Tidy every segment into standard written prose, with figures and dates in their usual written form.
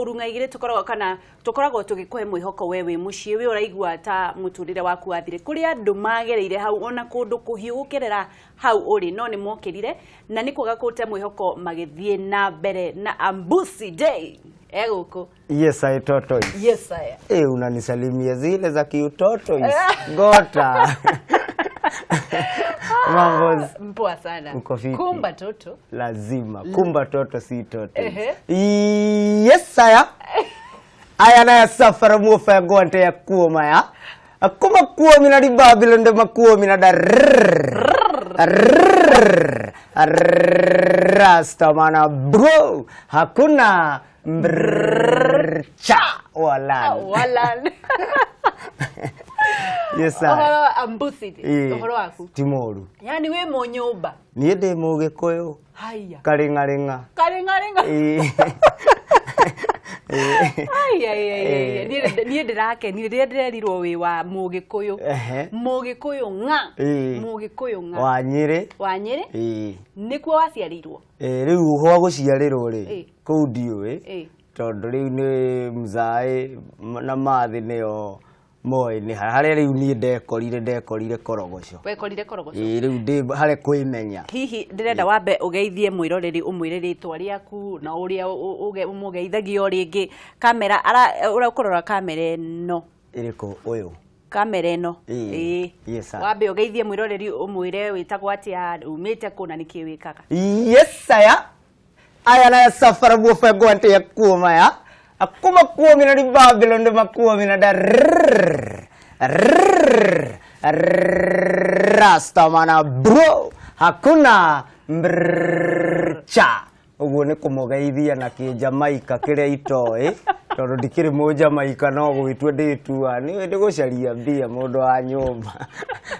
Urunga igire tukoragwo kana tukoragwo tugikuhe mwihoko wewe muciĩ we uraigua ta muturire waku wathire kuri andu magereire hau ona kundu kuhiu gukerera hau uri no ni mokirire na ni kuga kute mwihoko magithie na mbere na Ambusi Day guku. Yes I toto. Yes I. Unanisalimia zile za kiutoto gota. Mambo mpoa sana. Kumba toto. Lazima. Kumba toto si toto. Yes I. Aya na safara mufa gonte ya kuoma ya. Akuma kuomi na di Babylon de makuomi na da rasta mana bro. Hakuna cha walan. Yes sir. Ohoro Ambusi ohoro waku. Timoru. Yani we mo nyumba. Niĩ ndĩ Mũgĩkũyũ. Haya. Karingaringa. Karingaringa. Niĩ ndirake ni ndirerirwo wi wa Mũgĩkũyũ. Mũgĩkũyũ nga. Mũgĩkũyũ nga. Wa Nyĩrĩ. Wa Nyĩrĩ? Nĩkuo waciarirwo. Rĩu ho gũciarĩrwo rĩ. Kũu ndiũĩ. Tondũ rĩu nĩ Mzai na mathi nĩo moe ni harĩa rĩu niĩ ndekorire korogoco. Wekorire korogoco. Rĩu ndĩ harĩa kwĩmenya. Hihi ndirenda wambe ugeithie mwiroreri umwire ritwa riaku na uria umugeithagio ringĩ kamera urakorora kamera ĩno. Ĩrĩkũ ũyũ? Kamera ĩno. Yes sir. Wambe ugeithie mwiroreri umwire witagwo atia umite kũ na nĩkĩ wikaga. Yes sir. Aya na safara mufa gonte ya kuoma ya. Akuma kuomi na di Babylon de makuomi na da rasta mana bro. Hakuna cha. Uguo ni kumugeithia na Kijamaika kiria itoe. Tondu ndikiri Mũjamaika no gwitwe nditua ni ndi gucaria mbia mundu wa nyumba.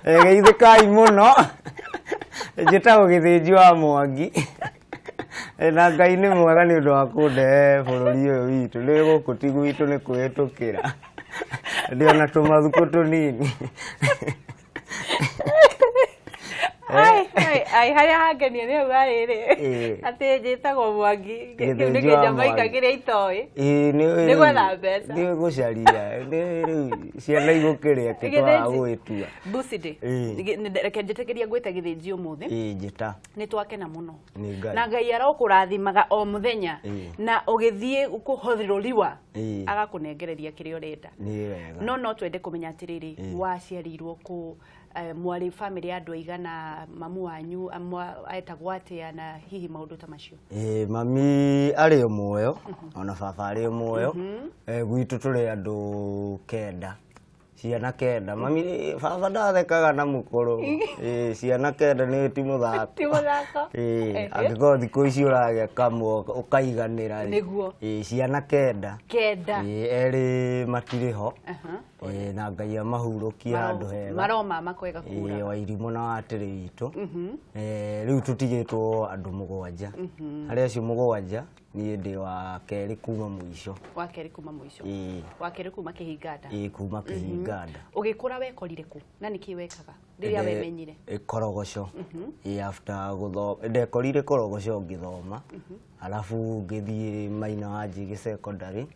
Geithikai muno. Njĩtagwo Gĩthĩnji wa Mwangi. Na Ngai nĩ mwega nĩ ũndũ wa kũndehe bũrũri ũyũ witũ nĩ gũkũ ti gwitũ nĩ kwĩhĩtũkĩra ndĩona tũmathukũ tũnini. Ai harĩa hangenia nĩ hau harĩrĩ atĩ njĩtagwo Mwangi kĩu nĩ Kĩjamaika kĩrĩa itoĩ nĩ gwetha mbeca nĩ gũcaria rĩu ciana igũkĩrĩa kĩtwa gwĩtua Ambusi Day. Reke njĩtĩkĩria ngwĩte Gĩthĩnji ũmũthĩ njĩta nĩ twakena mũno na Ngai arokũrathimaga o mũthenya na ũgĩthiĩ kũhothĩrũriwa agakũnengereria kĩrĩa ũrenda no twende kũmenya atĩrĩrĩ waciarirwo kũ mwari family ya andũ aigana mamu wanyu aetagwo atia na hihi maũndũ ta macio. Mami arĩ muoyo ona baba arĩ muoyo gwitũ tũrĩ andũ kenda ciana kenda mami baba ndathekaga na mũkũrũ ciana kenda nĩ ti mũthako angĩkorwo thikũ ici ũragĩa kamwe ũkaiganĩra nĩguo ciana kenda erĩ matirĩ ho na Ngai amahurũkie handũ hega maroma makwega kura Wairimũ na Watĩrĩ witũ rĩu tũtigĩtwo andũ mũgwanja harĩa acio mũgwanja niĩ ndĩ wa kerĩ kuma mũico. Wa kerĩ kuma mũico. Wa kerĩ kuma Kĩhinganda. Kuma Kĩhinganda. Ũgĩkũra wekorire kũ na nĩkĩ wekaga rĩrĩa wemenyire? Korogoco. After gũthoma ndekorire Korogoco ngĩthoma alafu ngĩthiĩ Maina wa Njigi secondary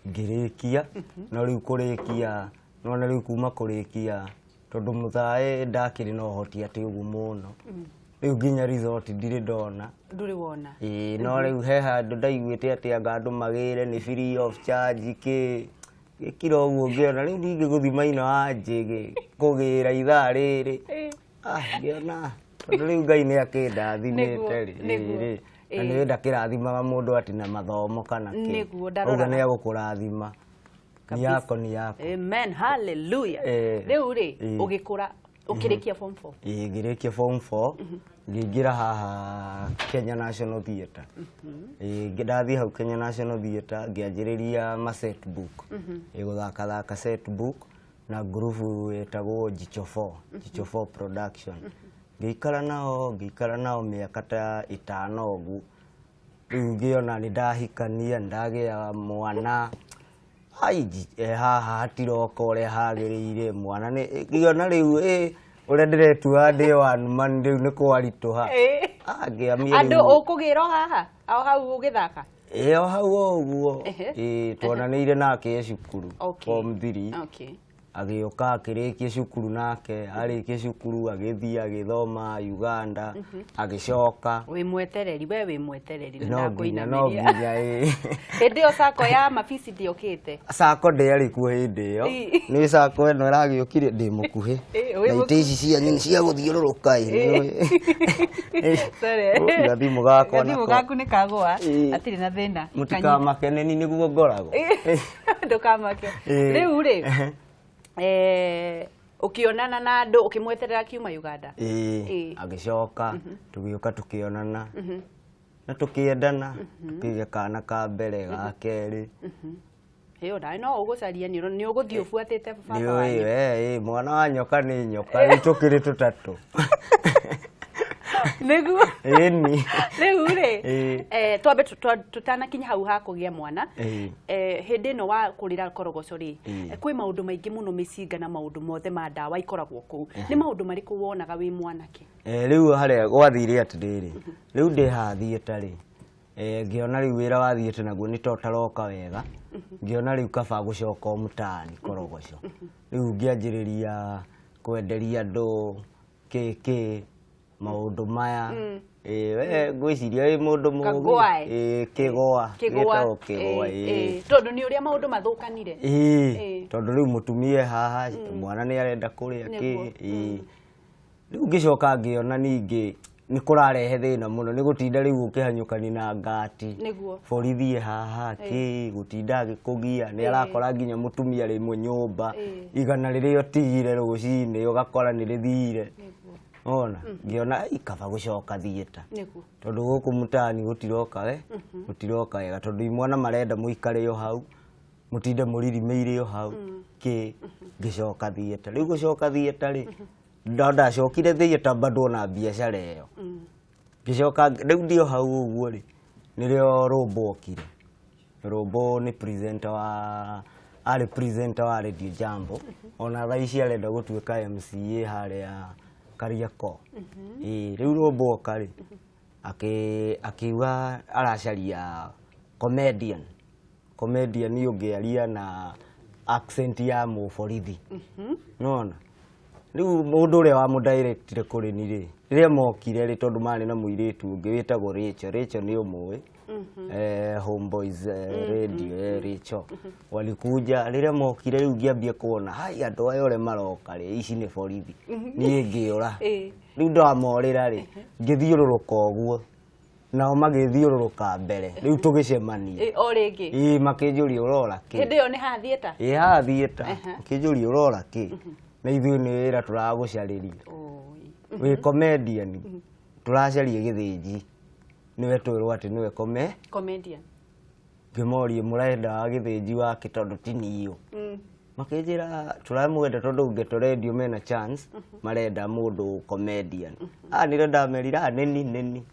ngĩrĩkia no rĩu kũrĩkia no na rĩu kuma kũrĩkia tondũ Mũthai ndakĩrĩ na ũhoti atĩ ũguo mũno rĩu nginya resort ndirĩ ndona ndũrĩ wona no rĩu he handũ ndaiguĩte atĩ anga andũ magĩre nĩ free of charge gĩkira ũguo ngĩona rĩu ningĩ gũthiĩ Maina wa Njigi kũgĩra ithaa rĩrĩ ngĩona tondũ rĩu Ngai nĩ akĩndathimĩte rĩ na nĩ ndakĩrathimaga mũndũ atĩ na mathomo kana kĩ ũguo nĩ agũkũrathima ni yako amen hallelujah rĩu rĩ ũgĩkũra ukirikia form 4 ngirikia form 4 ngĩingĩra haha Kenya National Theatre ngĩdathiĩ hau Kenya National Theatre ngĩanjĩrĩria ma set book gũthaka set book na group yetagwo Jicho 4 production ngĩikara nao mĩaka ta 5 ũguo rĩu ngĩona nĩ ndahikania ndagĩa mwana haha hatiroka ũrĩa hagĩrĩire mwana nĩ ngĩona rĩu ũrĩa ndĩretua ndĩ one man rĩu nĩ kwaritũha andũ ũkũgĩrwo haha au hau ũgĩthaka Eo hau uguo tuonaniire nake cukuru form 3 agĩũka akĩrĩkia cukuru nake arĩkia cukuru agĩthiĩ agĩthoma Uganda agĩcoka wĩ mwetereri we wĩ mwetereri no nginya hĩndĩ ĩyo sako ya mabici ndĩũkĩte sako ndĩarĩ kuo hĩndĩ ĩyo nĩ sako ĩno ĩragĩũkire ndĩ mũkuhĩ na itĩ ici cianyu nĩ cia gũthiũrũrũka gathimũ gaku nĩ kagũa atirĩ na thĩna mũtikamakeni nĩguo ngoragwo ndũkamake rĩu rĩ ukionana na andu ukimweterera kiuma Uganda agicoka tugioka tukionana na tukiendana tukiga kana ka mbere ga keri hiyo dai no ugucaria ni uguthii ufuatite baba wanyu mwana wa nyoka ni nyoka tukiri tutatu niguo eni riu ri twambe tutanakinya hau ha kugia mwana hindi no wa kurira korogoco ri kwi maundu maingi muno micinga na maundu mothe ma ndawa ikoragwo ku ni maundu mariku wonaga wi mwanake riu haria gwathire atiriri riu ndi hathiete ri ngiona riu wira wathiete naguo ni totaroka wega ngiona riu kaba gucoka mutani korogoco riu ngianjiriria kwenderia andu keke maundu maya ngwiciria wi mundu mugu kigwa tondu ni uria maundu mathukanire tondu riu mutumia haha mwana ni arenda kuria ki riu ngicoka ngiona ningi ni kurarehe thina muno ni gutinda riu ukihanyukani na ngati borithi haha ki gutinda agikugia ni arakora nginya mutumia rimwe nyumba igana ririo tigire rucini ugakora ni rithire ona ngiona ikaba gucoka thieta tondu guku mutani gutiroka gutiroka wega tondu imwana marenda muikare yo hau mutinde muririmeire yo hau ki ngicoka thieta riu gucoka thieta ri ndacokire thieta bado na biashara iyo ngicoka riu ndio hau uguo ri nirio Robo okire Robo ni presenter wa Radio Jambo ona thaici arenda gutuika MCA haria Kariako riu Robo okari akiuga aracaria comedian ni ungiaria na accent ya muborithi nona riu mundu uria wa mudirectire kuri ni ri riria mokire ri tondu mari na muiritu ungi witagwo Rachel ni umwe Homeboys Radio Rachel walikuja riria mokire riu ngiambia kuona hai andu ayo re maroka ri ici ni borithi ni ngiura riu ndamorira ri ngithiururuka uguo nao magithiururuka mbere riu tugicemania o ringi makinjuria urora ki hindi yo ni hathieta hathieta makinjuria urora ki na ithuĩ nĩ wĩra tũragucariria wĩ comedian tũracaria gĩthĩnji niwe twĩrwo atĩ niwe comedian ngĩmoria mũrenda gĩthĩnji wake tondũ ti niũ makĩnjĩra tũramwenda tondũ Ngeto Radio mena chance marenda mũndũ comedian nĩrĩo ndamerira neni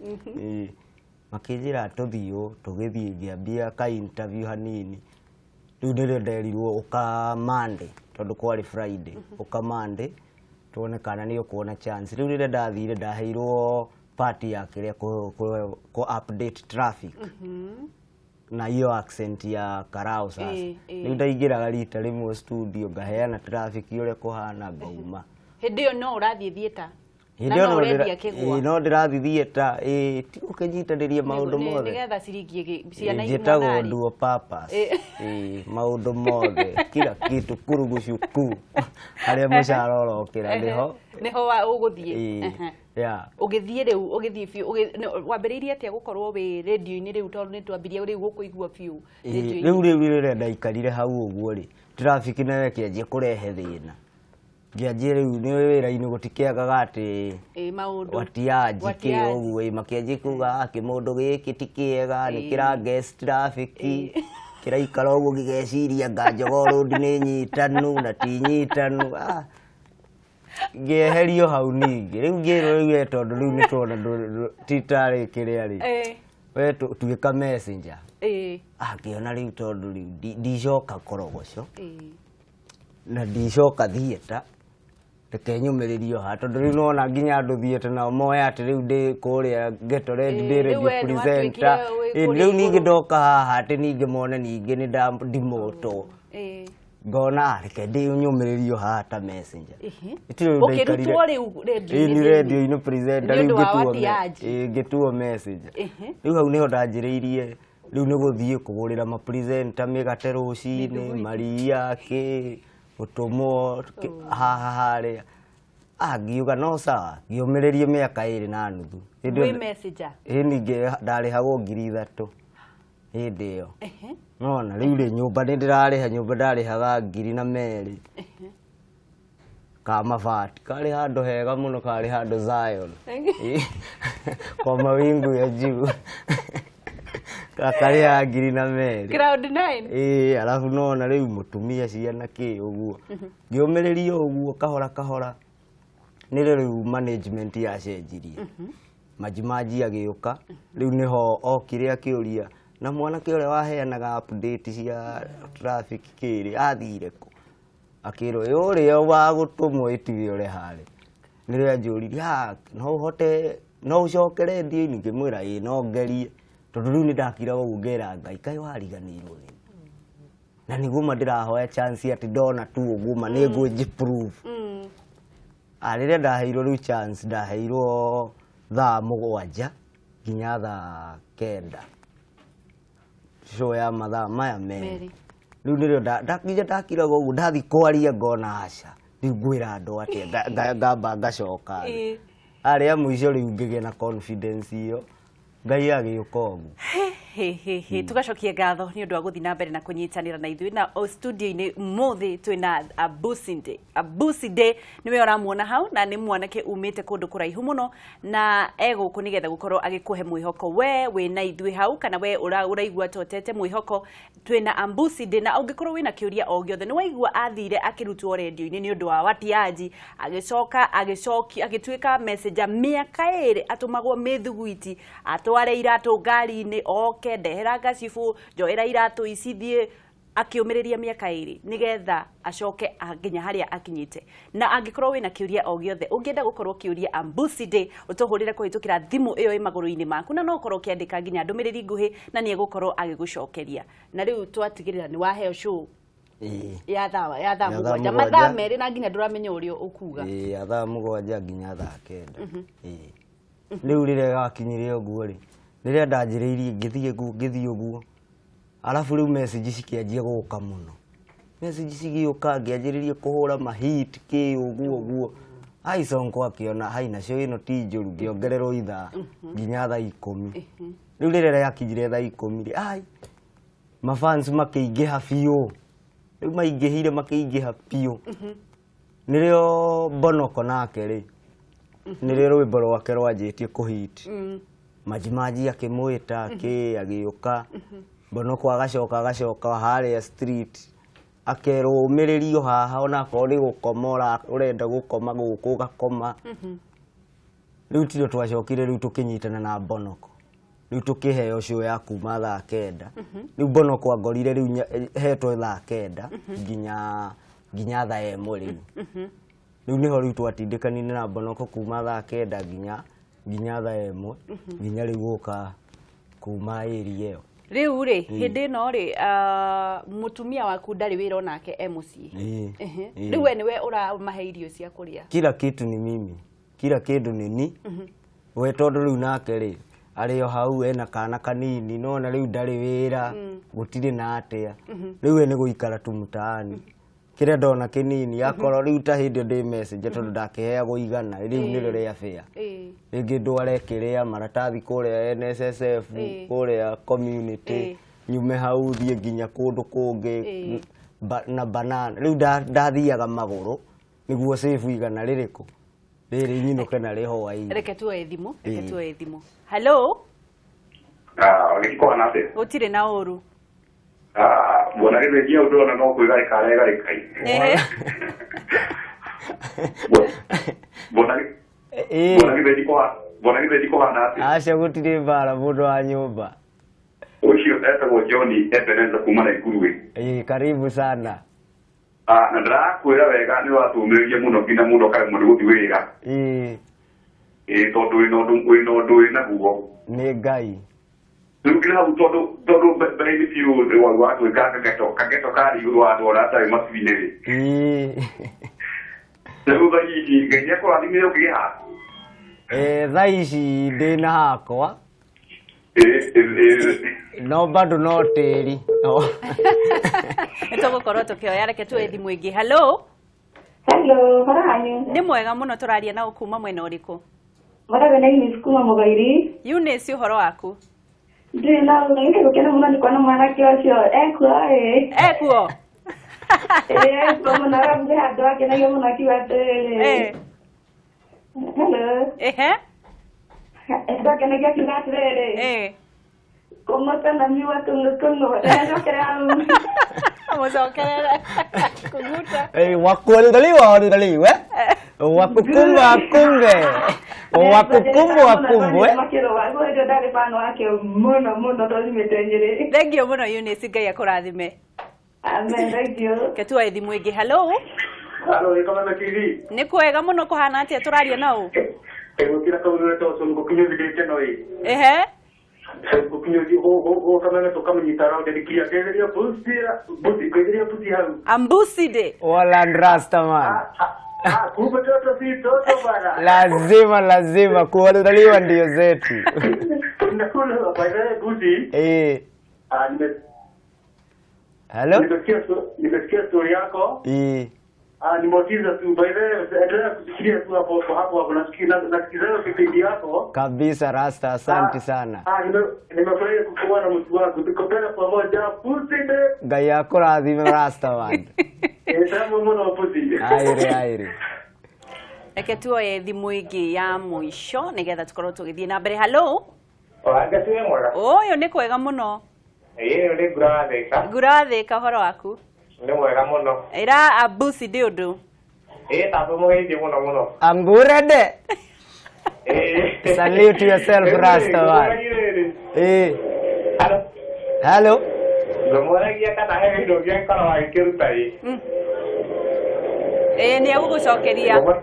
makĩnjĩra tũthiũ tũgĩthiĩ ngĩambia ka interview hanini rĩu nĩrĩo nderirwo ũka Monday tondu kwari Friday uka Monday tuone kana ni ukuona chance riu rire ndathire ndaheirwo party ya kiria ku update traffic na hiyo accent ya Karao sasa riu ndaingiraga rita rimwe studio ngaheana traffic yore kuhana ngauma hindi yo no urathie thieta no ndirathi thieta ti ukinyitanĩria maundu mothe nigetha ciringi ciana njĩtagwo dual purpose maundu mothe kila kitu kurugucuku haria mucara urokira niho uguthie ugithie riu ugithie fiu wambiriirie atia gukorwo wi radio-ini riu tondu ni twambirie riu gukuigua fiu riu ndaikarire hau uguo ri traffic nayo kianjie kurehe thina ngianjie riu ni wira-ini gutikiagaga ati watiaji ki uguo makianjie kuga kimundu giki ti kiega ni kira guest traffic kiraikara uguo gigeciria Nganjogo Road ni nyitanu na ti nyitanu ngeherio hau ningi riu ngirwo riu tondu riu ni tuona titari kiria ri we tugika messenger ngiona riu tondu riu ndicoka korogoco na ndicoka thieta reke nyumĩrĩrio ha tondũ rĩu nona nginya andũ thiĩte nao moya atĩ rĩu ndĩ kũrĩa Geto Red ndĩ radio presenter rĩu ningĩ ndoka haha atĩ ningĩ mone ningĩ nĩ ndimotwo ngona reke ndĩ nyumĩrĩrio haha ta messenger ũkĩrutwo rĩu radio-inĩ presenter rĩu ngĩtuo messenger rĩu hau nĩho ndanjĩrĩirie rĩu nĩ gũthiĩ kũgũrĩra ma presenter mĩgate rũcinĩ maria kĩ gũtũmwo haha harĩa ngiuga no sawa ngĩũmĩrĩrie mĩaka 2 na nuthu wĩ messenger ningĩ ndarĩhagwo 3,000 hĩndĩ ĩyo nona rĩu rĩ nyũmba nĩ ndĩrarĩha nyũmba ndarĩhaga 2,000 ka mabati karĩ handũ hega mũno karĩ handũ Zion kwa mawingu ya juu kakari ya 2,000 Cloud 9 alafu nona rĩu mũtumia ciana kĩ ũguo ngĩũmĩrĩrio ũguo kahora kahora nĩrĩo rĩu management yacenjirie Majimaji agĩũka rĩu nĩho okire akĩũria na mwanake ũrĩa waheanaga update cia traffic kĩrĩ athire kũ akĩrwo ũrĩa wa gũtũmwo ĩtiwe ũrĩa harĩ nĩrĩo anjũririe no ũhote no ũcoke radio-inĩ ngĩmwĩra no ngerie tondũ rĩu nĩ ndakira ũguo ngera Ngai kaĩ wariganĩirwo nĩ na nĩguo ndĩrahoya chance atĩ ndona tu ũguo nĩ ngũnjiprove rĩrĩa ndaheirwo rĩu chance ndaheirwo thaa 7 nginya thaa 9 show ya mathaa maya merĩ rĩu nĩrĩo ndakira ũguo ndathi kwaria ngona aca rĩu ngwĩra andũ atĩ ngamba ngacoka arĩa mũico rĩu ngĩgĩa na confidence iyo Ngai agĩũka ũguo tugacokia ngatho nĩ ũndũ wa gũthiĩ na mbere na kũnyitanĩra na ithuĩ na studio-inĩ mũthĩ twĩna Abusinde nĩwe ũramuona hau na nĩ mwanake umĩte kũndũ kũraihu mũno na egũkũ nĩgetha gũkorwo agĩkũhe mwĩhoko we wĩna ithuĩ hau kana we ũraigua totete mwĩhoko twĩna Abusinde na ũngĩkorwo wĩna kĩũria o gĩothe nĩ waigua athire akĩrutwo radio-inĩ nĩ ũndũ wa watiaji agĩcoka agĩtuĩka messenger mĩaka 2 atũmagwo mĩthuguiti atware iratũ ngari-inĩ oke ndehera gacibu njoera iratũ ici thiĩ akĩũmĩrĩria mĩaka 2 nĩgetha acoke nginya harĩa akinyite na angĩkorwo wĩna kĩũria o gĩothe ũngĩenda gũkorwo kĩũria Abusinde ũtũhũrĩre kũhĩtũkĩra thimũ ĩyo ĩ magũrũ-inĩ maku na no ũkorwo ũkĩandĩka nginya ndũmĩrĩri nguhĩ na nĩ egũkorwo agĩgũcokeria na rĩu twatigĩrĩra nĩ waheo show ya thaa 7 mathaa merĩ na nginya ndũramenya ũrĩa ũkuga ya thaa 7 nginya thaa 9 rĩu rĩrĩa gakinyire ũguo rĩ rĩrĩa ndanjĩrĩirie ngĩthiĩ ũguo alafu rĩu message cikĩanjia gũka mũno message cigĩũka ngĩanjĩrĩria kũhũra mahit kĩ ũguo Sonko akĩona haina show ĩno ti njũru ngĩongererwo ithaa nginya thaa 10 rĩu rĩrĩa yakinyire thaa 10 rĩ mafans makĩingĩha biũ rĩu makĩingĩha biũ nĩrĩo Bonoko nake rĩ nĩrĩo rwĩmbo rwake rwanjĩtie kũhit Majimaji akĩmwĩta agĩũka Bonoko agacoka harĩa street akerwo ũmĩrĩrio haha onakorwo nĩ gũkoma ũrenda gũkoma gũkũ gakoma rĩu tio twacokire rĩu tũkĩnyitana na Bonoko rĩu tũkĩheo show ya kuma thaa 9 rĩu Bonoko angorire rĩu hetwo thaa 9 nginya thaa 1 rĩu rĩu nĩho rĩu twatindĩkanire na Bonoko kuma thaa 9 nginya thaa 1 nginya rĩu gũka kuma area ĩyo rĩu rĩ hĩndĩ ĩno rĩ mũtumia waku ndarĩ wĩra onake mũciĩ rĩu we nĩwe ũramahe irio cia kũrĩa kila kitu ni mimi kila kĩndũ nĩ ni we tondũ rĩu nake rĩ arĩ o hau ena kana kanini nona rĩu ndarĩ wĩra gũtirĩ na atĩa rĩu we nĩ gũikara tu mũtaani kĩrĩa ndona kĩnini akorwo rĩu ta hĩndĩ ndĩ message tondũ ndakĩheagwo igana rĩu nĩ rĩrĩa fare rĩngĩ ndware kĩrĩa maratathi kũrĩa NSSF kũrĩa community nyume hau thiĩ nginya kũndũ kũngĩ na banana rĩu ndathiaga magũrũ nĩguo save igana rĩrĩkũ rĩrĩ nyinũke na rĩho hwainĩ reke tuoe thimũ hello ũgĩkora na atĩa gũtirĩ na ũru bona gĩthĩnjia ũndũ ona no kwĩgarĩkaregarĩkai bona gĩthĩnji kũhana atĩa aca gũtirĩ mbara mũndũ wa nyũmba ũcio etagwo John Ebeneza kuma Naikuru karibu sana na ndirakwira wega ni watumirie muno nginya muno kae mundu guthi wira tondu wina wina guo ni Ngai riu nginya hau tondu mbere-ini biũ watwĩka kageto kari igũrũ wa andũ ona atarĩ macini rĩ rĩu thaa ici Ngai nĩakũrathimire ũkĩgĩa thaa ici ndĩna hakwa no bado no tĩri nĩtũgũkorwo tũkĩoya reke tuoye thimũ ĩngĩ. Hello, harahanyu nĩ mwega mũno, tũraria na ũkuma mwena ũrĩkũ? Maraga na Eunice kuma Mũgairi. Eunice, ũhoro waku? Ndĩ na ngĩgũkena mũno nĩ kuona mwanake ũcio ekuo ekuo ekuo mũno arabuge handũ akenagia mũno akiuga atĩrĩrĩ hello handũ akenagia akiuga atĩrĩrĩ kũng'ota miwa kũng'ũkũng'ũ ndacokera hau mũcokerere kũguta wakuondoliwe wakukumba kumbe wakukumbwa kumbwe makĩrũga ndarĩ bano wake mũno tũthimĩte Nyĩrĩ. Thengio mũno Eunice, Ngai akũrathime. Amen, thengio. Ke tuoye thimũ ĩngĩ. Hello, ĩkamana TV nĩ kwega mũno, kũhana atĩa, tũraria na ũ? gũkĩra kaũndũ tondũ ngũkinyũthĩte no ehe ngũkinyũthi kamana tũkamũnyita raundi ndikia ngetheria busi hau Ambuside wala Rastaman. Lazima kuandaliwa ndio zetu. Hello? Nimesikia story yako. Nimeuliza tu by the way, endelea kusikia tu hapo nasikiza kipindi yako. Kabisa Rasta, asante sana. Nimefurahi kukuona mtu wangu. Tukopenda pamoja Puside. Ngai akũrathime Rasta man. Aire. Reke tuoye thimũ ĩngĩ ya mũico nĩgetha tũkorwo tũgĩthiĩ na mbere. Hello? Ngatiwe mwega. Ũyũ nĩ kwega mũno. Ĩĩ nĩ Ngurathĩka. Ngurathĩka, ũhoro waku? Nĩ mwega mũno. Ĩra Ambuside ũndũ. Tatu mũgeithie mũno. Amburede. Salute yourself Rasta man. Hello? Ngũmũragia kana he kĩndũ gĩakorwo agĩkĩruta nĩ egũgũcokeria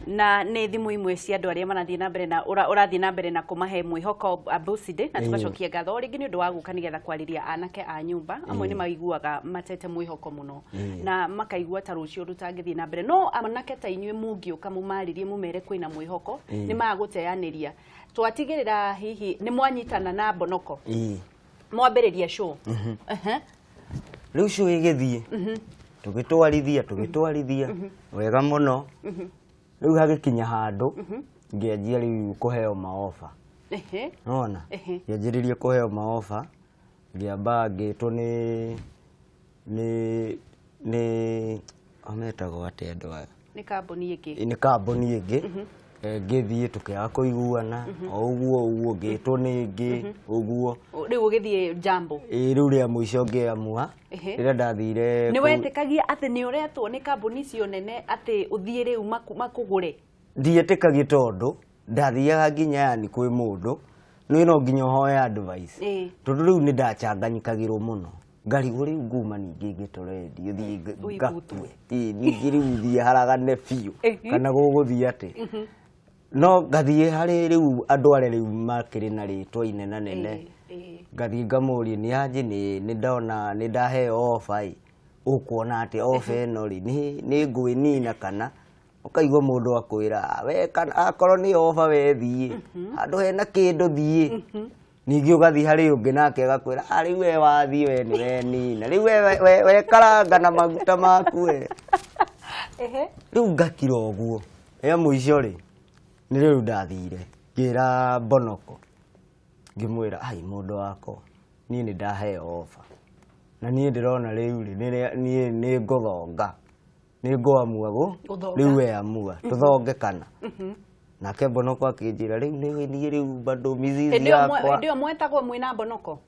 na nĩ thimũ imwe cia andũ arĩa marathiĩ na mbere na ũrathiĩ na mbere na kũmahe mwĩhoko Ambuside, na tũgacokia ngatho rĩngĩ nĩ ũndũ wa gũka nĩgetha kwarĩria anake a nyũmba. Amwe nĩ maiguaga matete mwĩhoko mũno na makaigua ta rũciũ rũtangĩthiĩ na mbere, no anake ta inyuĩ mũngĩũka mũmarĩrie mũmere kwĩna mwĩhoko nĩ magũteanĩria. Twatigĩrĩra hihi nĩ mwanyitana na Bonoko mwambĩrĩria show rĩu show ĩgĩthiĩ tũgĩtwarithia wega mũno. Rĩu hagĩkinya handũ ngĩanjia rĩu kũheo maofa. Nona ngĩanjĩrĩrie kũheo maofa, ngĩamba ngĩtwo nĩ ametagwo atĩa andũ aya, nĩ kambuni ĩngĩ ngĩthiĩ tũkĩaga kũiguana o ũguo ngĩtwo nĩngĩ ũguo. Rĩu ũgĩthiĩ jambo rĩu rĩa mũico ngĩamua rĩrĩa ndathire nĩ wetĩkagia atĩ nĩ ũretwo nĩ kambuni icio nene atĩ ũthiĩ rĩu makũgũre? Ndietĩkagia tondũ ndathiaga nginya yani kwĩ mũndũ no nginya ũhoe advice tondũ rĩu nĩ ndachanganyikagĩrwo mũno, ngarigwo rĩu nguma ningĩ ngĩtorendio thiĩ ngatue ningĩ rĩu thiĩ haragane biũ kana gũgũthiĩ atĩ. No ngathiĩ harĩ rĩu andũ arĩa rĩu makĩrĩ na rĩtwa inene nene, ngathiĩ ngamũria nĩ aje nĩ ndona nĩ ndaheo ofa ũkuona atĩ ofa ĩno rĩ nĩ ngwĩnina kana ũkaigua mũndũ akwĩra we kana akorwo nĩ ofa we thiĩ handũ hena kĩndũ thiĩ. Ningĩ ũgathiĩ harĩ ũngĩ nake agakwĩra rĩu we wathiĩ we nĩ wenina rĩu we karanga na maguta maku we. Rĩu ngakira ũguo ya mũico rĩ nĩ rĩu ndathire ngĩra Bonoko ngĩmwĩra mũndũ wakwa niĩ nĩ ndaheo ofa na niĩ ndĩrona rĩu niĩ nĩ ngũthonga nĩ ngwamua rĩu we amua tũthonge kana. Nake Bonoko akĩnjĩra rĩu niĩ rĩu bado mizizi yakwa. Ndio mwetagwo mwĩna Bonoko?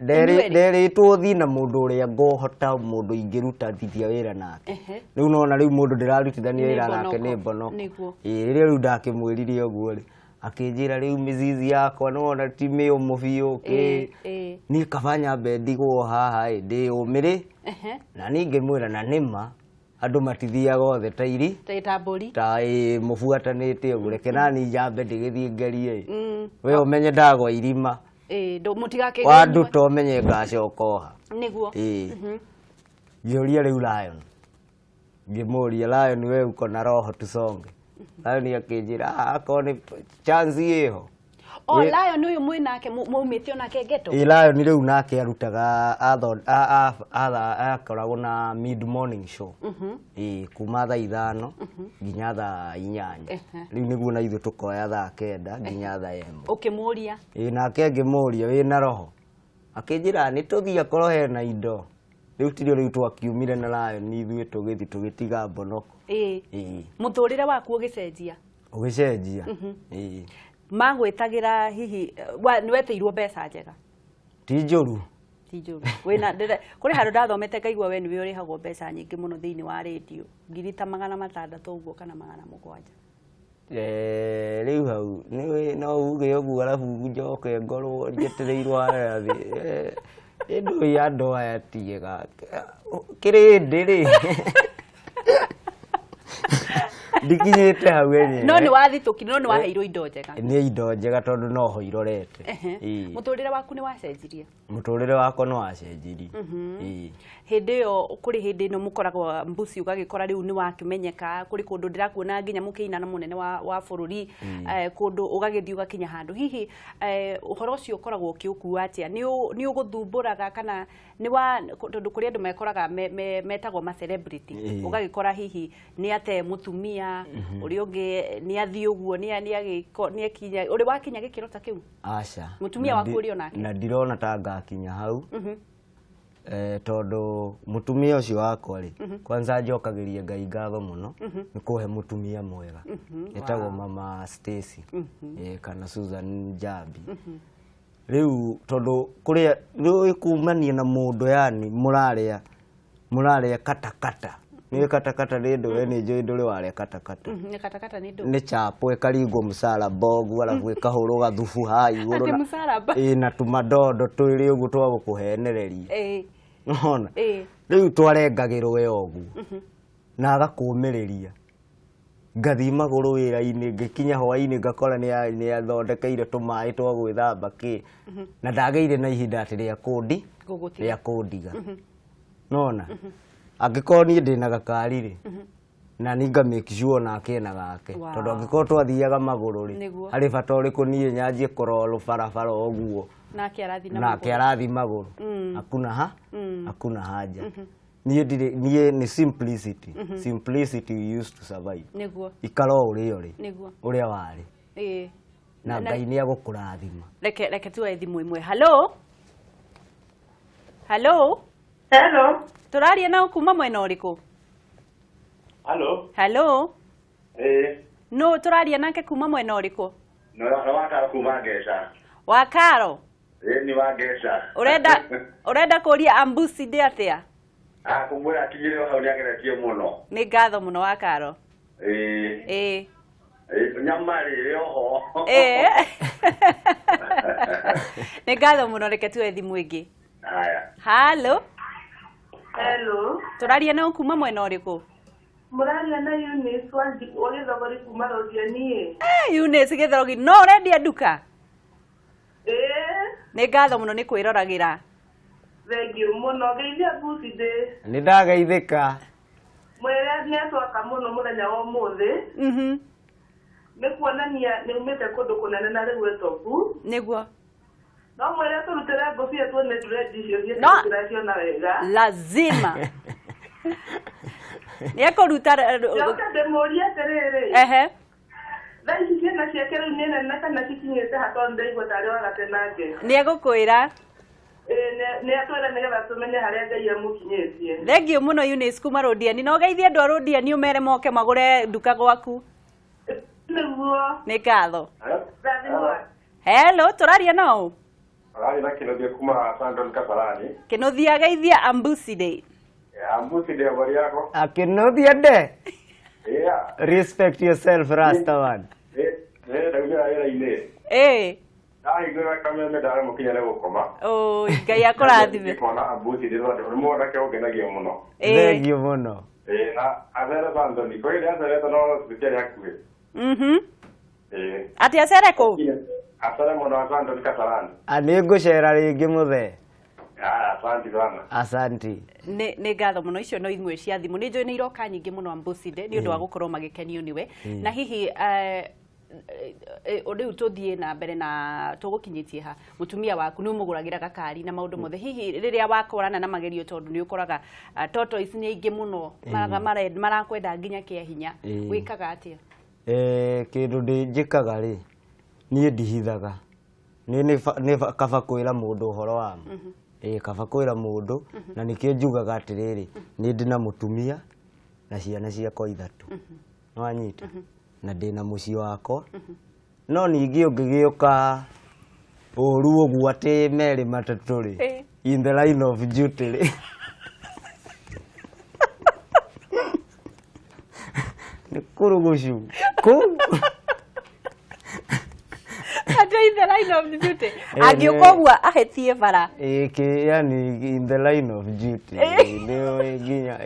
Nderĩtwo thiĩ na mũndũ ũrĩa ngohota, mũndũ ingĩrutithia wĩra nake. Rĩu nona rĩu mũndũ ndĩrarutithania wĩra nake nĩ Bonoko. Rĩrĩa rĩu ndakĩmwĩrire ũguo rĩ akijira riu mizizi yakwa nona time umufio ni kafanya bendigo haha ndi umiri na ninge mwira na nima andu matithia gothe tairi taitamburi ta mubuatanite ureke nani jambe ndigithie ngerie we umenye ndagwa irima ndo mutigake wandu to menye ngacokoha niguo Yoria riu Lion ngimuria Lion we uko na roho tusonge Lion akijira akone chance yeho Lion uyu mwinake muumite onake geto Lion riu nake arutaga akoragwo na mid morning show kuma thaa 5 nginya thaa 8 riu niguo na ithu tukoya thaa 9 nginya thaa 1 ukimuria nake ngimuria wina roho akijira ni tuthia korwo hena indo riu tirio riu twakiumire na Lion ithuĩ tugitiga Bonoko muthurire waku ugicenjia magwitagira hihi niweteirwo mbeca njega ti njuru wena kuri handu ndathomete ngaigua we niwe urihagwo mbeca nyingi muno thiini wa radio ngiri ta 600 uguo kana 700 riu hau niwe no uge uguo alafu njoke ngorwo njetereirwo arathi endo ya ndo aya tiega kirindi ri ndikinyete hau enye no ni wathitũkire no ni waheirwo indo njega ni indo njega tondu no ho irorete muturire waku ni wacenjirie muturire wako no wacenjirie hindi yo kuri hindi no mukoragwo mbusi ugagikora riu ni wakimenyeka kuri kundu ndirakuona nginya mukiina na munene wa bururi kundu ugagithii ugakinya handu hihi uhoro ucio ukoragwo ukiukua atia ni uguthumburaga kana ni wa tondu kuri andu mekoraga metagwo ma celebrity ugagikora hihi ni ate mutumia uri ungi ni athi uguo ni akinya uri wakinya gikiro ta kiu aca mutumia waku uri onake na ndirona ta ngakinya hau tondu mutumia ucio wakwa ri kwanza njokagiria Ngai ngatho muno ni kuhe mutumia mwega etagwo mama Stacy kana Susan Jambi riu tondu kuria riu kumania na mundu yani muraria katakata ni katakata rindu we ni njui nduri waria katakata ni katakata ni ndu ni chapo ekaringwo musala bogu alafu ekahurwo gathubu ha iguru na tumadondo twiri uguo twa gukuhenereria nona riu twarengagirwo we ogu na agakumiriria ngathi maguru wira-ini ngikinya hwa-ini ngakora ni athondekeire tumai twa gwithamba ki na ndageire na ihinda ati ria kundiga nona angikorwo ni ndina gakari ri na ninga make sure nake na gake tondu angikorwo twathiaga maguru ri ari bata uriku nie nyanjie kurolo barabara oguo nake arathi maguru hakuna haja nie ni simplicity we used to survive niguo ikaro urio ri uria wari na Ngai ni agukurathima reke tu thimu imwe hello turaria na kuma mwena uriku hello no turaria nake kuma mwena uriku no wakaro kuma Ngeca wakaro ni wa Ngeca urenda kuria ambusi ndi atia kumwira akinyire hau ni ageretie muno ni ngatho muno wakaro nyamari yoho ni ngatho muno reke tu thimu ingi haya hello turaria na kuma mwena uriku muraria na Eunice wagithogori kuma Rodiani Eunice githorogi no urendia nduka ni ngatho muno ni kwiragira thengiu muno geithia mbusi ndi ni ndageithika mwere ni atwaka muno muthenya wa umuthi ni kuonania ni umite kundu kunene na riu etoku niguo no mwere turutire ngobia tuone tradition cia na wega lazima ni akuruta ndemuria atiriri thaici ciana ciake riu ni nene kana cikinyite hato ndaigua tari wagatenange ni egukwira ni atwira nigetha tumenye haria Ngai amukinyitie thengio muno Eunice kuma Rodiani no geithie andu a Rodiani umere moke magure nduka gwaku niguo ni ngatho hello turaria nao na Kinuthia kuma Sandon Kasarani Kinuthia geithia ambusi day ambusi day habari yako Kinuthia de respect yourself Rastaman ndaumira wĩra-inĩ. Ngwĩra kameme ndara mũkinyare gũkoma. Ngai akũrathime. Ngĩkona ambuti ndĩrona mwanake ũngenagia mũno. Thengiũ mũno. Na acere Sandoni, kwa ile acerete no tũtiarĩ hakuhĩ. Ati acere kũ? Acere mũno wa Sandoni Kasarani. Nĩ ngũcera rĩngĩ mũthee. Asanti sana. Asanti. Nĩ ngatho mũno icio no imwe cia thimũ. Nĩ njũĩ nĩ iroka nyingĩ mũno Ambuside nĩ ũndũ wa gũkorwo magĩkenio nĩwe. Na hihi rĩu tũthiĩ na mbere na tũgũkinyĩtie ha mũtumia waku nĩ ũmũgũragĩra gakari na maũndũ mothe. Hihi rĩrĩa wakorana na magerio tondũ nĩ ũkoraga tortoise nĩ aingĩ mũno marakwenda nginya kĩa hinya, wĩkaga atĩa? Kĩndũ njĩkaga rĩ, niĩ ndihithaga. Nĩ kaba kwĩra mũndũ ũhoro wa kaba kwĩra mũndũ, na nĩkĩo njugaga atĩrĩrĩ, nĩ ndĩ na mũtumia na ciana ciakwa 3. Nĩ wanyita? Na ndĩna mũciĩ wakwa. No ningĩ ũngĩgĩũka ũru ũguo atĩ merĩ matatũ rĩ, in the line of duty rĩ, nĩ kũrũgũcu Ate in the line of duty. Agĩũka ũguo ahĩtie bara. Yani in the line of duty. Nĩ nginya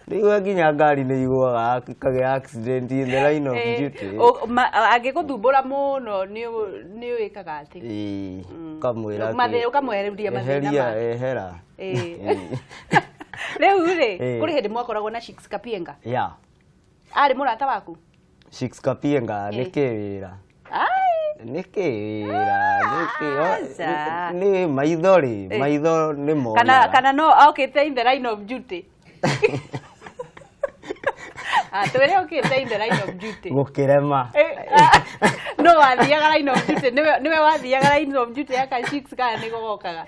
Nĩguo nginya ngari nĩ iguaga kagĩa accident in the line of duty. Angĩgũthumbũra mũno nĩ wĩkaga atĩ? Kamwĩra ũkamwehereria mathĩna make. Ehera. Rĩu rĩ, kũrĩ hĩndĩ mwakoragwo na Shix Kapienga? Arĩ mũrata waku? Shix Kapienga nĩ kĩwĩra. Nĩkĩ wĩra, nĩ maithori, maitho nĩ monaga. Kana no okĩte in the line of duty. Twĩre okĩte in the line of duty. Gũkĩrema. No wathiaga line of duty, nĩwe wathiaga line of duty ya Shix kana nĩ gũgokaga?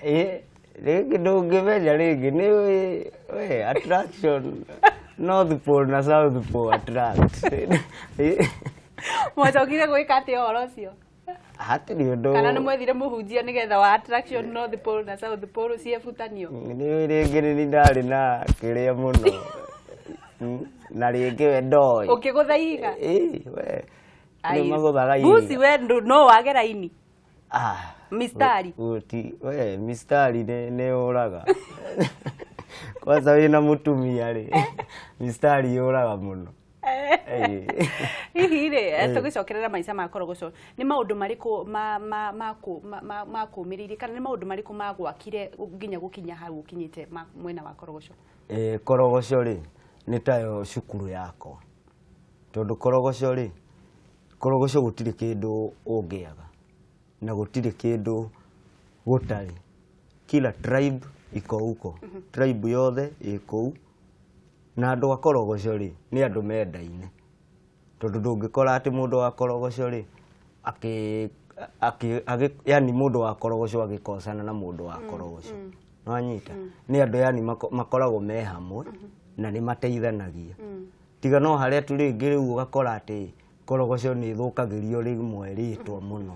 Rĩngĩ ndũngĩmenya rĩngĩ nĩ attraction North Pole na South Pole attract. Mwacokire gwĩka atĩa ũhoro ũcio? Hatirĩ ũndũ. Kana nĩ mwethire mũhunjia nĩgetha wa attraction North Pole na South Pole ciebutanio? Nĩ rĩngĩ nĩ ndarĩ na kĩrĩa mũno. Na rĩngĩ we ndoĩ. Ũkĩgũtha ihiga? Nĩ magũthaga ihiga. Busi we no wage raini? Mistari? Mistari nĩ ũraga. Kwanza wĩna mũtumia rĩ, mistari yũraga mũno. Hihi rĩ, tũgĩcokerera maica ma Korogoco, nĩ maũndũ marĩkũ makũmĩrĩirie kana nĩ maũndũ marĩkũ magwakire nginya gũkinya hau ũkinyĩte mwena wa Korogoco? Korogoco rĩ, nĩ tayo cukuru yakwa. Tondũ Korogoco rĩ, Korogoco gũtirĩ kĩndũ ũngĩaga na gũtirĩ kĩndũ gũtarĩ. Kila tribe iko huko. Tribe yothe iko na andũ a Korogoco rĩ, nĩ andũ mendaine. Tondũ ndũngĩkora atĩ mũndũ wa Korogoco rĩ, yani mũndũ wa Korogoco agĩkosana na mũndũ wa Korogoco. Nĩ wanyita? Nĩ andũ yani makoragwo me hamwe na nĩ mateithanagia. Tiga no harĩa tu rĩngĩ rĩu ũgakora atĩ Korogoco nĩ thũkagĩrio rĩmwe rĩtwa mũno.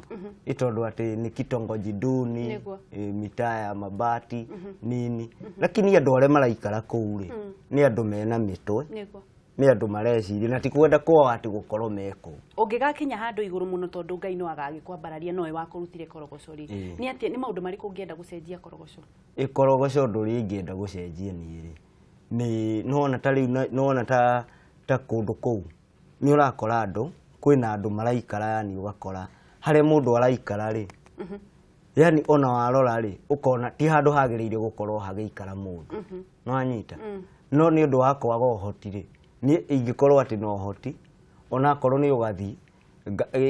Tondũ atĩ nĩ kitongoji duni, mitaa ya mabati, nini. Lakini andũ arĩa maraikara kũu rĩ, nĩ andũ mena mĩtwe. Nĩ andũ mareciria na ti kwenda kwao atĩ gũkorwo meko. Ũngĩgakinya handũ igũrũ mũno tondũ Ngai no agagĩkwambararia nowe wakũrutire Korogoco rĩ. Nĩ atĩ nĩ maũndũ marĩkũ ũngĩenda gũcenjia Korogoco? Korogoco ũndũ ũrĩa ingĩenda gũcenjia niĩ rĩ, nĩ nona ta rĩu nona ta kũndũ kũu. Nĩ ũrakora andũ, kwĩna andũ maraikara yani ũgakora harĩa mũndũ araikara rĩ. Yani ona warora rĩ, ũkona ti handũ hagĩrĩire gũkorwo hagĩikara mũndũ. Nĩ wanyita? No nĩ ũndũ wa kwaga ũhoti rĩ, niĩ ingĩkorwo atĩ no ũhoti, onakorwo nĩ ũgathiĩ,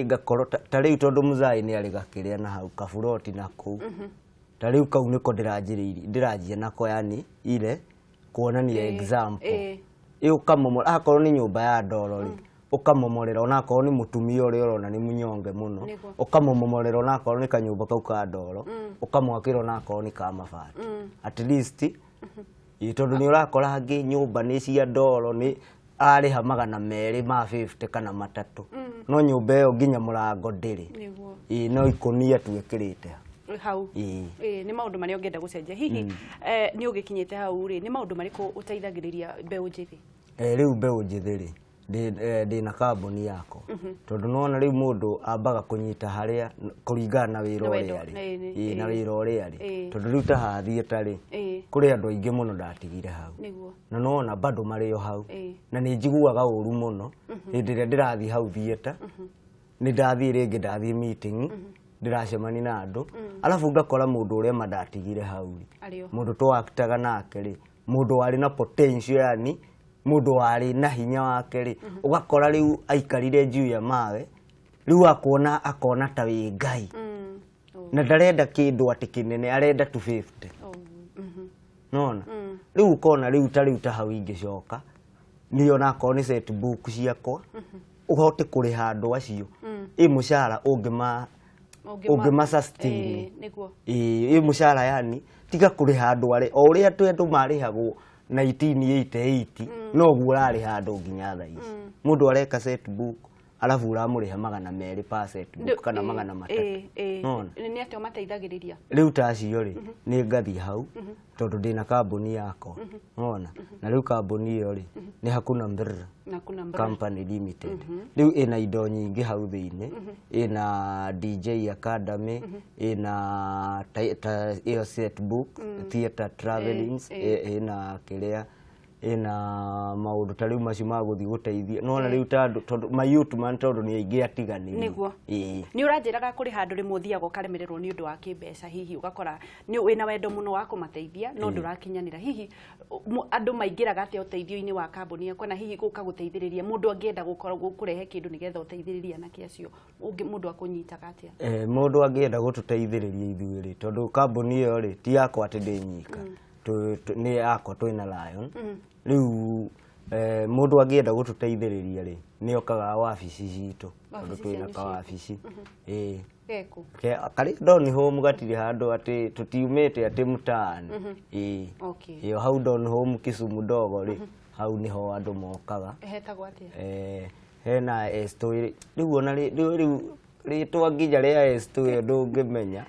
ngakorwo ta rĩu tondũ Muzai nĩ arĩ gakĩrĩa na hau kaburoti na kũu. Ta rĩu kau nĩko ndĩranjia nako yani ile kuonania example. Ũkamomora akorwo nĩ nyũmba ya ndoro rĩ, ũkamomorera onakorwo nĩ mũtumia ũrĩa ũrona nĩ mũnyonge mũno, ũkamomorera onakorwo nĩ kanyũmba kau ka ndoro, ũkamwakĩra onakorwo nĩ ka mabati. At least tondũ nĩ ũrakora angĩ nyũmba nĩ cia ndoro nĩ arĩha 250 kana 3. No nyũmba ĩyo nginya mũrango ndĩrĩ. No ikũnia tu ĩkĩrĩte hau. Nĩ maũndũ marĩa ũngĩenda gũcenjia. Hihi nĩ ũgĩkinyĩte hau rĩ, nĩ maũndũ marĩkũ ũteithagĩrĩria mbeũ njĩthĩ? Rĩu mbeũ njĩthĩ rĩ, ndina kambuni yako tondu nona riu mundu ambaga kunyita haria kuringana na wira uria ari na wira uria ari tondu riu ta hathie tari kuri andu aingi muno ndatigire hau na nona bado mario hau na ni njiguaga uru muno hindi ria ndirathi hau thieta ni ndathi ringi ndathi meeting ndiracemani na andu alafu ngakora mundu uria mandatigire hau mundu twakitaga nake ri mundu wari na potential yani mundu wari na hinya wake ri ugakora riu aikarire juu ya mawe riu akona ta wi ngai na ndarenda kindu ati kinene arenda 250 nona riu ukona riu ta hau ingicoka niona akona ni set book ciakwa uhote kuriha andu acio mushara ungima sustain mushara yani tiga kuriha andu ari o uria andu marihagwo 1980 no guo rariha andu nginya thaa ici mundu areka set book alafu uramuriha 200% kana 300 nona ni atio mateithagiriria riu tacio ri ni ngathi hau tondu ndina kambuni yako nona na riu kambuni iyo ri ni Hakuna Mbirra Company Limited riu ina indo nyingi hau thiini ina DJ Academy ina iyo set book theater travelings ina kiria ina maundu tariu macio maguthi guteithia nona riu tondu my youth man tondu ni aingi atiganire niguo ni uranjiraga kuri handu rimwe thiago karemererwo ni undu wa kimbeca hihi ugakora ni wina wendo muno wa kumateithia no ndurakinyanira hihi andu maingiraga atia uteithio-ini wa kambuni yakwa na hihi guka guteithiriria mundu angienda gukorwo kurehe kindu nigetha uteithiriria na kiacio mundu akunyitaga atia mundu angienda gututeithiriria ithuiri tondu kambuni iyo ri ti yakwa ati ndinyika ni yakwa twina Lion riu mundu angienda gututeithiriria ri ni okaga wabici citu tondu twina ka wabici geku kari Don Home gatiri handu ati tutiumite ati mutaani okay iyo hau Don Home Kisumu dogo ri hau niho andu mokaga hetagwo atia hena story riu ona riu ritwa nginya ria story ndungimenya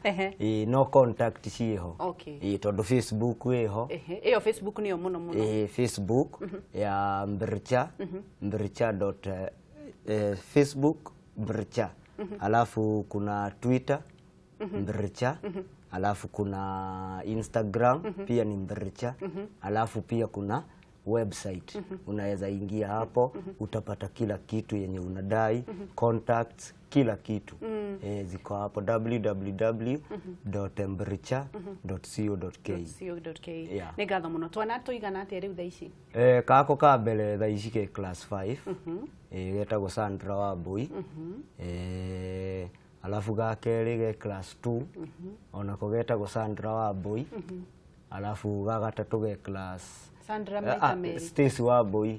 no contact ciho okay tondu Facebook iho iyo Facebook niyo muno Facebook ya Mbircha Facebook Mbircha alafu kuna Twitter Mbircha alafu kuna Instagram pia ni Mbircha alafu pia kuna website unaweza ingia hapo utapata kila kitu yenye unadai contacts kila kitu ziko hapo www.mbircha.co.ke ni gatho muno twana tuigana atia riu thaici kako ka mbere thaici ke class 5 getagwo Sandra Wambui alafu gakeri ge class 2 onako getagwo Sandra Wambui alafu gagatatu ge class Sandra Maitameri Stacy Wambui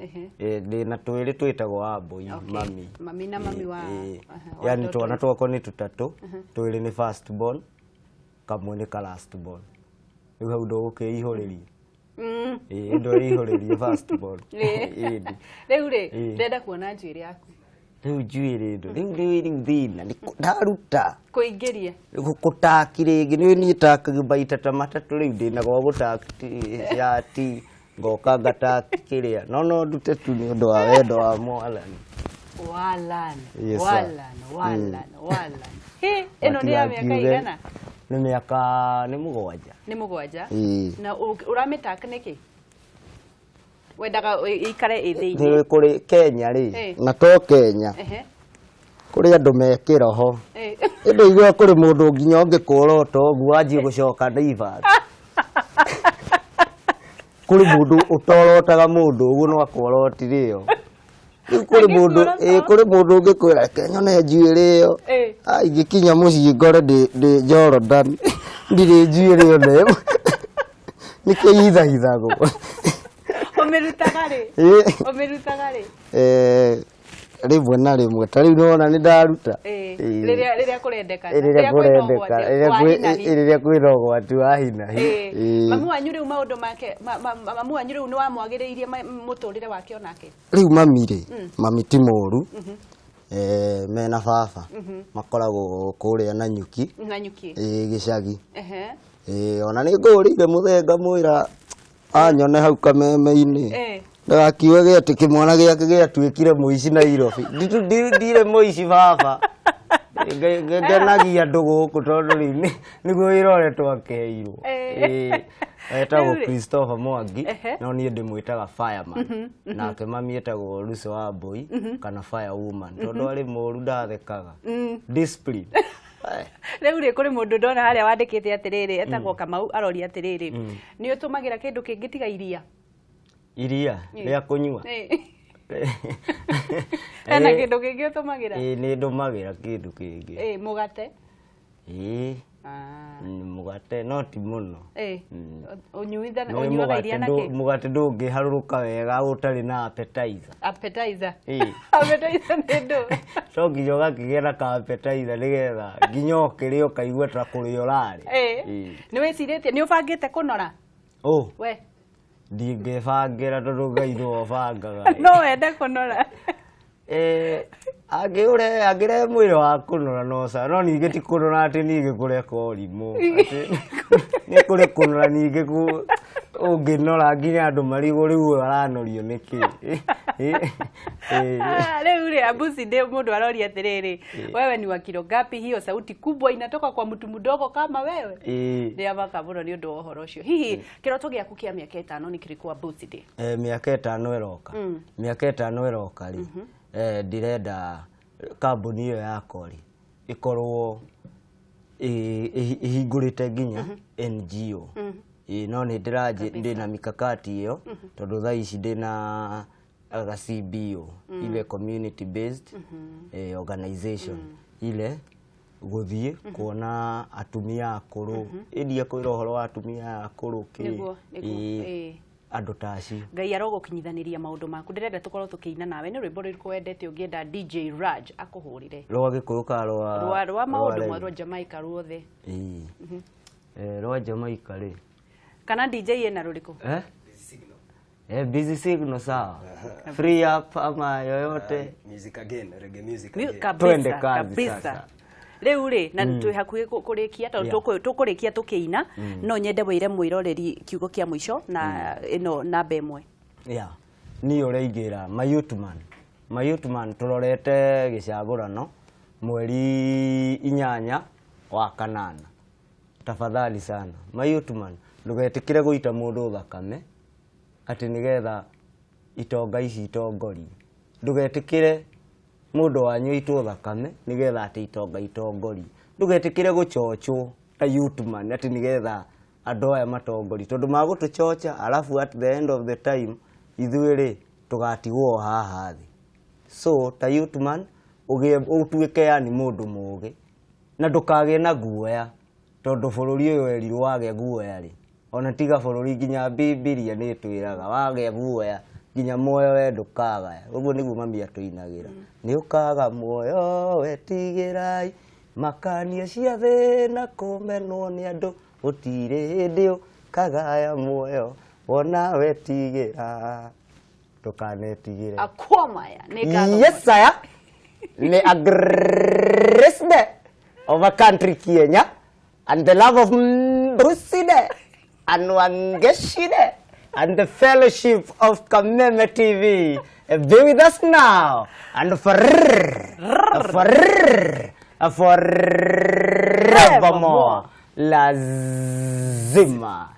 na twiri twitagwo Wambui mami na mami wa yani twana twako ni tutatu twiri ni first born kamwe ni last born riu hau ndugukihuriria ndurihuriria first born riu ri ndenda kuona njuiri yaku riu njuiri riu thina ndaruta kuingiria gukutaki ringi ni nitakaga baita ta matatu riu ndina gwa gutaki yati ngoka ngataki kiria no ndute tu ni undu wa wendo wa Mwathani Walan ino ni ya miaka igana ni miaka ni mugwanja na uramitaka niki wendaga ikare ithi ni kuri Kenya ri na to Kenya kuri andu mekiroho ndo igwa kuri mundu nginya ungikurota ogu anjie gucoka Naivas kuri mundu utorotaga mundu uguo no akorotire kuri mundu ungikwira Kenya ne njuire iyo ingikinya mucii ngore ndi Jordan ndire njuire iyo ne nikihithagwo omerutaga ri rimwe na rimwe ta riu nona ni ndaruta riria kurendeka riria kwina ugwati wa hinahi mamu wanyu riu maundu make mamu wanyu riu ni wamwagiriirie muturire wake onake riu mami ti moru mena baba makoragwo kuria na nyuki gicagi ona ni ngurire muthenga mwira anyone hau kameme-ini ndakiuge ati kimwana giake giatuikire muici Nairobi ndire muici baba ngenagia nduguku tondu riu niguo iroretwo akeirwo etagwo Christopher Mwangi no niĩ ndĩmwĩtaga fireman nake mami etagwo Lucy Wambui kana firewoman tondu ari mũru ndathekaga discipline rĩu rĩ kũrĩ mũndũ ndona harĩa wandĩkĩte atĩrĩrĩ etagwo Kamau aroria atĩrĩrĩ nĩ ũtũmagĩra kĩndũ kĩngĩ tiga iria rĩa kũnyua ena kĩndũ kĩngĩ ũtũmagĩra nĩ ndũmagĩra kĩndũ kĩngĩ mũgate mugate no ti muno unyuaga iria na kĩ mugate ndũngĩharũrũka wega ũtarĩ na appetizer appetizer nĩ ndũ to nginya ũgakĩgĩa na appetizer nĩgetha nginya ũkĩrĩa ũkaigua ta kũrĩa ũrarĩ nĩ wĩcirĩtie nĩ ũbangĩte kũnora we ndingĩbangira tondu Ngai no bangaga no wende kũnora agire mwĩrĩ wa kũnora no ningĩ ti kũnora atĩ ningĩ kũreka ũrimũ nĩ kũrĩ kũnora ningĩ ũngĩnora nginya andũ marigũ rĩu aranorio nĩkĩ rĩu rĩ Abusi ndio mũndũ aroria atĩrĩrĩ wewe ni wa kilo ngapi hiyo sauti kubwa inatoka kwa mtu mdogo kama wewe ndio abaka mũno nĩ ũndũ wa ũhoro ũcio hihi kĩroto gĩaku kĩa mĩaka 5 nĩ kĩrĩkũ Abusi ndĩ mĩaka 5 ĩroka mĩaka 5 ĩroka rĩ ndirenda kambuni ĩyo yakwa rĩ ikorwo ihingũrĩte nginya NGO no nĩ ndĩna mikakati ĩyo tondu thaa ici ndĩna CBO ile community based organization ile gũthiĩ kuona atumia akũrũ ĩndie kwĩra ũhoro wa atumia akũrũ andũ taci Ngai arogũkinyithanĩria maũndũ maku ndĩrenda tũkorwo tũkĩina nawe nĩ rwĩmbo rũrĩkũ wendete ũngĩenda DJ Raj akũhũrĩre rwa gĩkũyũ ka rwa maũndũ rwa Jamaica ruothe rwa Jamaica rĩ kana DJ ena rũrĩkũ busy signal sawa free up ama yoyote music again reggae music twende kazi sasa rĩu rĩ na twĩ hakuhĩ kũrĩkia tondũ tũkũrĩkia tũkĩina no nyende wĩre mwĩroreri kiugo kĩa mũico na ĩno namba ĩmwe niĩ ũraingĩra Mayutman tũrorete gĩcagũrano mweri 8 wa kanana tafadhali sana Mayutman ndũgetĩkĩre gũita mũndũ thakame atĩ nĩgetha itonga ici itongorie ndũgetĩkĩre mũndũ wanyuĩtwo thakame nĩgetha atĩ itonga itongorie ndũgetĩkĩre gũchochwo ta Youthman atĩ nĩgetha andũ aya matongorie tondũ magũtũchocha alafu at the end of the time ithuĩ tũgatigwo haha thĩ so ta Youthman ũtuĩke yani mũndũ mũgĩ na ndũkagĩe na guoya tondu bũrũri ũyũ werirwo wagĩa guoya rĩ ona tiga bũrũri nginya Bibilia nĩ twĩraga wagĩa guoya nginya muoyo we ndũkagaya ũguo nĩguo mami atũinagĩra nĩ ũkaga muoyo wetigĩrai makania cia thĩna kũmenwo nĩ andũ gũtirĩ hĩndĩ ũkagaya muoyo wona wetigĩra ndũkanetigĩre akwamaya yes sir nĩ a grace day of a country Kenya and the love of Bruside and Wangeshide and the fellowship of Kameme TV. Be with us now and forevermore. Lazima.